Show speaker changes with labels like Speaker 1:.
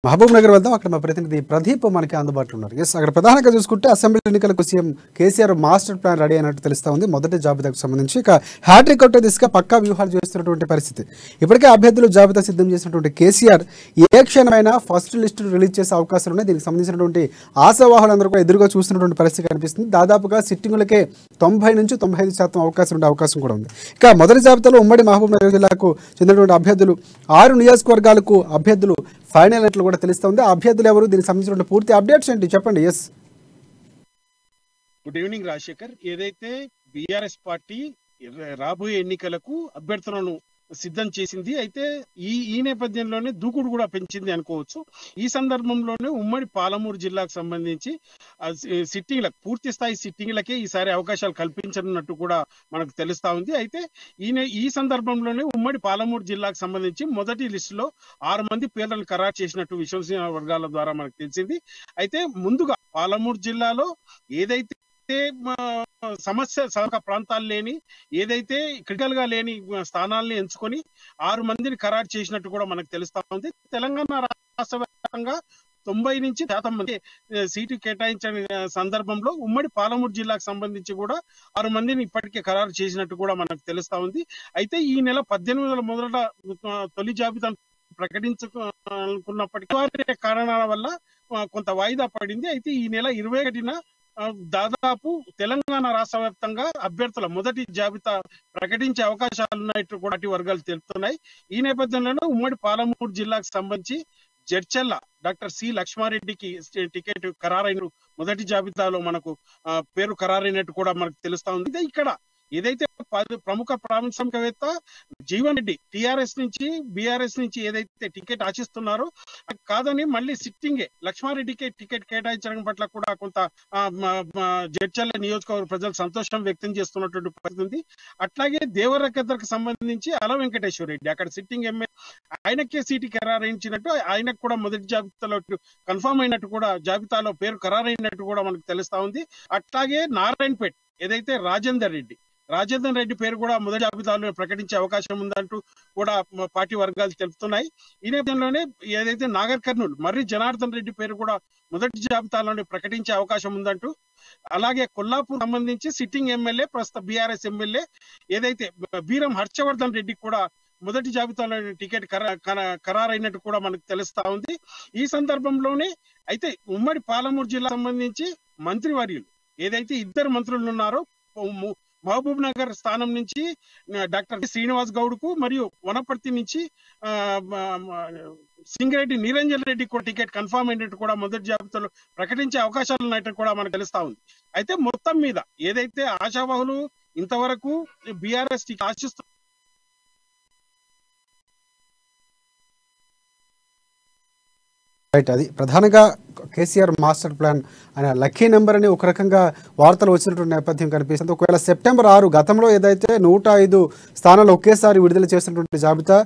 Speaker 1: మహబూబ్ నగర్ వెళ్దాం. అక్కడ మా ప్రతినిధి ప్రదీప్ మనకి అందుబాటులో ఉన్నారు. ఎస్, అక్కడ ప్రధానంగా చూసుకుంటే అసెంబ్లీ ఎన్నికలకు CM KCR master plan ready అయినట్టు తెలుస్తా ఉంది. మొదటి జాబితాకు సంబంధించి ఇక హ్యాట్రిక్ కొట్టే దిశగా పక్కా వ్యూహాలు చేస్తున్నటువంటి పరిస్థితి. ఇప్పటికే అభ్యర్థులు జాబితా సిద్ధం చేసినటువంటి కేసీఆర్ ఏ క్షణమైనా ఫస్ట్ లిస్టు రిలీజ్ చేసే అవకాశాలు ఉన్నాయి. దీనికి సంబంధించినటువంటి ఆశావాహులందరూ కూడా ఎదురుగా చూస్తున్నటువంటి పరిస్థితి కనిపిస్తుంది. దాదాపుగా సిట్టింగులకే 90 నుంచి 95% అవకాశం ఉండే అవకాశం కూడా ఉంది. ఇక మొదటి జాబితాలో ఉమ్మడి మహబూబ్ నగర్ జిల్లాకు చెందినటువంటి అభ్యర్థులు 6 నియోజకవర్గాలకు అభ్యర్థులు ఫైనల్ అయినట్లు కూడా తెలుస్తుంది. ఆ అభ్యర్థులు ఎవరు, దీనికి సంబంధించిన పూర్తి అప్డేట్స్ ఏంటి చెప్పండి. Yes,
Speaker 2: good evening Rajasekhar. ఏదైతే బీఆర్ఎస్ పార్టీ రాబోయే ఎన్నికలకు అభ్యర్థులను సిద్ధం చేసింది, అయితే ఈ నేపథ్యంలోనే దూకుడు కూడా పెంచింది అనుకోవచ్చు. ఈ సందర్భంలోనే ఉమ్మడి పాలమూరు జిల్లాకు సంబంధించి సిట్టింగ్లకు పూర్తి స్థాయి సిట్టింగ్లకే ఈసారి అవకాశాలు కల్పించనున్నట్టు కూడా మనకు తెలుస్తా ఉంది. అయితే ఈ సందర్భంలోనే ఉమ్మడి పాలమూరు జిల్లాకు సంబంధించి మొదటి లిస్టులో 6 మంది పేర్లను ఖరారు చేసినట్టు విశ్వసనీయ వర్గాల ద్వారా మనకు తెలిసింది. అయితే ముందుగా పాలమూరు జిల్లాలో ఏదైతే సమస్య ప్రాంతాలు లేని, ఏదైతే క్రిటికల్ గా లేని స్థానాలని ఎంచుకొని 6 మందిని ఖరారు చేసినట్టు కూడా మనకు తెలుస్తా ఉంది. తెలంగాణ రాష్ట్ర వ్యాప్తంగా 90 నుంచి 100 మంది సీటు కేటాయించిన సందర్భంలో ఉమ్మడి పాలమూరు జిల్లాకు సంబంధించి కూడా 6 మందిని ఇప్పటికే ఖరారు చేసినట్టు కూడా మనకు తెలుస్తా ఉంది. అయితే ఈ నెల 18 మొదట తొలి జాబితాను ప్రకటించుకున్నప్పటికీ కారణాల వల్ల కొంత వాయిదా పడింది. అయితే ఈ నెల 21న దాదాపు తెలంగాణ రాష్ట్ర వ్యాప్తంగా అభ్యర్థుల మొదటి జాబితా ప్రకటించే అవకాశాలు ఉన్నట్టు కూడా వర్గాలు తెలుపుతున్నాయి. ఈ నేపథ్యంలోనే ఉమ్మడి పాలమూరు జిల్లాకు సంబంధించి జడ్చెల్ల డాక్టర్ సి లక్ష్మారెడ్డికి టికెట్ ఖరారైన మొదటి జాబితాలో మనకు పేరు ఖరారైనట్టు కూడా మనకు తెలుస్తా ఉంది. ఇక్కడ ఏదైతే ప్రముఖ పారిశ్రామికవేత్త జీవన్ రెడ్డి టిఆర్ఎస్ నుంచి బీఆర్ఎస్ నుంచి ఏదైతే టికెట్ ఆశిస్తున్నారో కాదని మళ్ళీ సిట్టింగే లక్ష్మారెడ్డికి టికెట్ కేటాయించడం పట్ల కూడా కొంత జడ్చర్ల నియోజకవర్గ ప్రజలు సంతోషం వ్యక్తం చేస్తున్నటువంటి పరిస్థితి ఉంది. అట్లాగే దేవరకద్దరికి సంబంధించి అల వెంకటేశ్వర రెడ్డి అక్కడ సిట్టింగ్ ఎమ్మెల్యే, ఆయనకే సీటు ఖరారైంచినట్టు, ఆయనకు కూడా మొదటి జాబితాలో కన్ఫర్మ్ అయినట్టు కూడా జాబితాలో పేరు ఖరారైనట్టు కూడా మనకు తెలుస్తా ఉంది. అట్లాగే నారాయణపేట్ ఏదైతే రాజేందర్ రెడ్డి పేరు కూడా మొదటి జాబితాలో ప్రకటించే అవకాశం ఉందంటూ కూడా పార్టీ వర్గాలు తెలుపుతున్నాయి. ఈ నేపథ్యంలోనే ఏదైతే నాగర్ కర్నూలు మర్రి జనార్దన్ రెడ్డి పేరు కూడా మొదటి జాబితాలోనే ప్రకటించే అవకాశం ఉందంటూ, అలాగే కొల్లాపూర్ సంబంధించి సిట్టింగ్ ఎమ్మెల్యే ప్రస్తుత బీఆర్ఎస్ ఎమ్మెల్యే ఏదైతే బీరం హర్షవర్ధన్ రెడ్డి కూడా మొదటి జాబితాలో టికెట్ ఖరారైనట్టు కూడా మనకు తెలుస్తా ఉంది. ఈ సందర్భంలోనే అయితే ఉమ్మడి పాలమూరు జిల్లా సంబంధించి మంత్రివర్యులు ఏదైతే 2 మంత్రులు ఉన్నారో మహబూబ్ నగర్ స్థానం నుంచి డాక్టర్ శ్రీనివాస్ గౌడ్ కు మరియు వనపర్తి నుంచి సింగిరెడ్డి నిరంజన్ రెడ్డి కూడా టికెట్ కన్ఫర్మ్ అయినట్టు కూడా మొదటి జాబితాలో ప్రకటించే అవకాశాలు ఉన్నట్టు కూడా మనకు తెలుస్తా ఉంది. అయితే మొత్తం మీద ఏదైతే ఆశావాహులు ఇంతవరకు బీఆర్ఎస్ ఆశిస్తూ
Speaker 1: రైట్, అది ప్రధానంగా కేసీఆర్ మాస్టర్ ప్లాన్ అనే లక్కీ నెంబర్ అని ఒక రకంగా వార్తలు వచ్చినటువంటి నేపథ్యం కనిపిస్తుంది. ఒకవేళ సెప్టెంబర్ 6 గతంలో ఏదైతే 105 స్థానాలు ఒకేసారి విడుదల చేసినటువంటి జాబితా